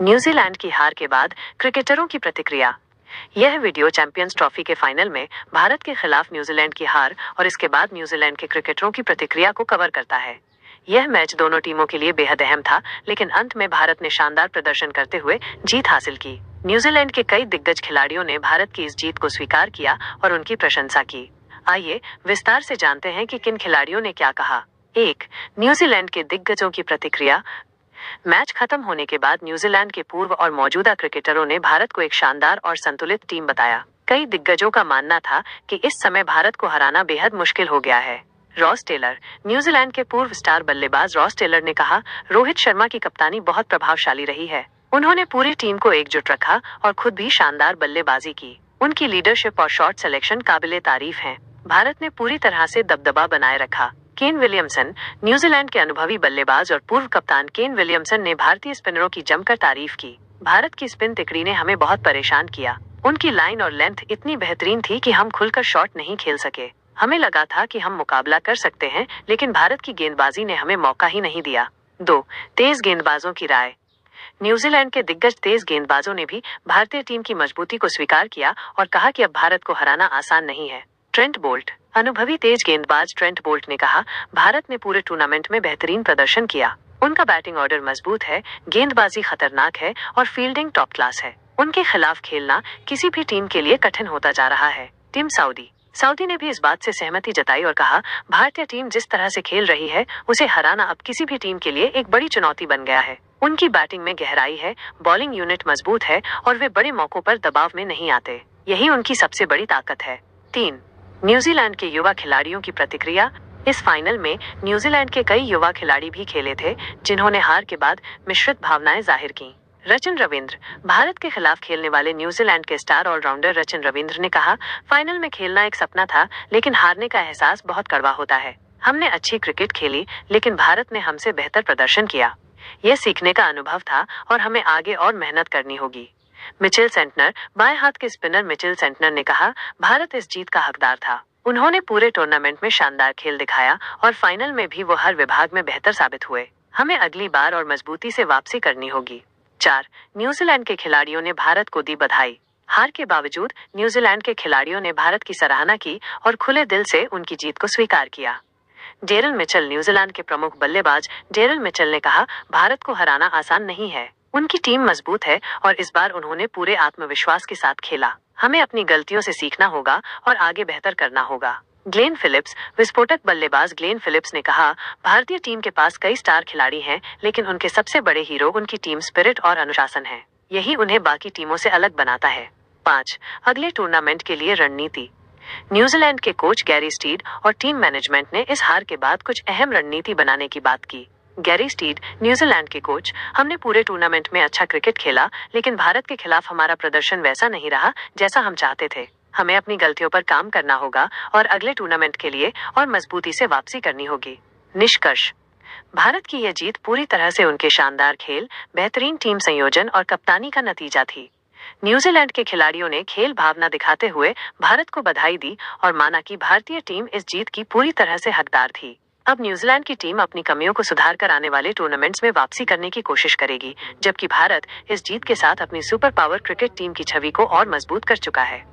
New Zealand की हार के बाद क्रिकेटरों की प्रतिक्रिया। यह वीडियो चैंपियंस ट्रॉफी के फाइनल में भारत के खिलाफ न्यूजीलैंड की हार और इसके बाद न्यूजीलैंड के क्रिकेटरों की प्रतिक्रिया को कवर करता है। यह मैच दोनों टीमों के लिए बेहद अहम था, लेकिन अंत में भारत ने शानदार प्रदर्शन करते हुए जीत हासिल की। न्यूजीलैंड के कई दिग्गज खिलाड़ियों ने भारत की इस जीत को स्वीकार किया और उनकी प्रशंसा की। आइए विस्तार से जानते हैं कि किन खिलाड़ियों ने क्या कहा। 1. न्यूजीलैंड के दिग्गजों की प्रतिक्रिया। मैच खत्म होने के बाद न्यूजीलैंड के पूर्व और मौजूदा क्रिकेटरों ने भारत को एक शानदार और संतुलित टीम बताया। कई दिग्गजों का मानना था कि इस समय भारत को हराना बेहद मुश्किल हो गया है। Ross Taylor. न्यूजीलैंड के पूर्व स्टार बल्लेबाज रॉस टेलर ने कहा, रोहित शर्मा की कप्तानी बहुत प्रभावशाली रही है। उन्होंने पूरी टीम को एकजुट रखा और खुद भी शानदार बल्लेबाजी की। उनकी लीडरशिप और शॉट सिलेक्शन काबिले तारीफ हैं। भारत ने पूरी तरह से दबदबा बनाए रखा। Kane Williamson. न्यूजीलैंड के अनुभवी बल्लेबाज और पूर्व कप्तान केन विलियमसन ने भारतीय स्पिनरों की जमकर तारीफ की। भारत की स्पिन तिकड़ी ने हमें बहुत परेशान किया। उनकी लाइन और लेंथ इतनी बेहतरीन थी कि हम खुलकर शॉट नहीं खेल सके। हमें लगा था कि हम मुकाबला कर सकते हैं, लेकिन भारत की गेंदबाजी ने हमें मौका ही नहीं दिया। 2. तेज गेंदबाजों की राय। न्यूजीलैंड के दिग्गज तेज गेंदबाजों ने भी भारतीय टीम की मजबूती को स्वीकार किया और कहा कि अब भारत को हराना आसान नहीं है। Trent Boult. अनुभवी तेज गेंदबाज ट्रेंट बोल्ट ने कहा, भारत ने पूरे टूर्नामेंट में बेहतरीन प्रदर्शन किया। उनका बैटिंग ऑर्डर मजबूत है, गेंदबाजी खतरनाक है और फील्डिंग टॉप क्लास है। उनके खिलाफ खेलना किसी भी टीम के लिए कठिन होता जा रहा है। टिम साउदी ने भी इस बात से सहमति जताई और कहा, भारतीय टीम जिस तरह से खेल रही है उसे हराना अब किसी भी टीम के लिए एक बड़ी चुनौती बन गया है। उनकी बैटिंग में गहराई है, बॉलिंग यूनिट मजबूत है और वे बड़े मौकों पर दबाव में नहीं आते। यही उनकी सबसे बड़ी ताकत है। 3. न्यूजीलैंड के युवा खिलाड़ियों की प्रतिक्रिया। इस फाइनल में न्यूजीलैंड के कई युवा खिलाड़ी भी खेले थे, जिन्होंने हार के बाद मिश्रित भावनाएं जाहिर की। रचिन रविंद्र। भारत के खिलाफ खेलने वाले न्यूजीलैंड के स्टार ऑलराउंडर रचिन रविंद्र ने कहा, फाइनल में खेलना एक सपना था, लेकिन हारने का एहसास बहुत कड़वा होता है। हमने अच्छी क्रिकेट खेली, लेकिन भारत ने हमसे बेहतर प्रदर्शन किया। यह सीखने का अनुभव था और हमें आगे और मेहनत करनी होगी। Mitchell Santner. बाएं हाथ के स्पिनर मिचेल सेंटनर ने कहा, भारत इस जीत का हकदार था। उन्होंने पूरे टूर्नामेंट में शानदार खेल दिखाया और फाइनल में भी वो हर विभाग में बेहतर साबित हुए। हमें अगली बार और मजबूती से वापसी करनी होगी। 4. न्यूजीलैंड के खिलाड़ियों ने भारत को दी बधाई। हार के बावजूद न्यूजीलैंड के खिलाड़ियों ने भारत की सराहना की और खुले दिल से उनकी जीत को स्वीकार किया। Daryl Mitchell. न्यूजीलैंड के प्रमुख बल्लेबाज डेरिल मिचेल ने कहा, भारत को हराना आसान नहीं है। उनकी टीम मजबूत है और इस बार उन्होंने पूरे आत्मविश्वास के साथ खेला। हमें अपनी गलतियों से सीखना होगा और आगे बेहतर करना होगा। Glenn Phillips. विस्फोटक बल्लेबाज ग्लेन फिलिप्स ने कहा, भारतीय टीम के पास कई स्टार खिलाड़ी हैं, लेकिन उनके सबसे बड़े हीरो उनकी टीम स्पिरिट और अनुशासन है। यही उन्हें बाकी टीमों से अलग बनाता है। 5. अगले टूर्नामेंट के लिए रणनीति। न्यूजीलैंड के कोच गैरी स्टीड और टीम मैनेजमेंट ने इस हार के बाद कुछ अहम रणनीति बनाने की बात की। गैरी स्टीड, न्यूजीलैंड के कोच, हमने पूरे टूर्नामेंट में अच्छा क्रिकेट खेला, लेकिन भारत के खिलाफ हमारा प्रदर्शन वैसा नहीं रहा जैसा हम चाहते थे। हमें अपनी गलतियों पर काम करना होगा और अगले टूर्नामेंट के लिए और मजबूती से वापसी करनी होगी। निष्कर्ष। भारत की यह जीत पूरी तरह से उनके शानदार खेल, बेहतरीन टीम संयोजन और कप्तानी का नतीजा थी। न्यूजीलैंड के खिलाड़ियों ने खेल भावना दिखाते हुए भारत को बधाई दी और माना कि भारतीय टीम इस जीत की पूरी तरह से हकदार थी। अब न्यूजीलैंड की टीम अपनी कमियों को सुधार कर आने वाले टूर्नामेंट्स में वापसी करने की कोशिश करेगी, जबकि भारत इस जीत के साथ अपनी सुपर पावर क्रिकेट टीम की छवि को और मजबूत कर चुका है।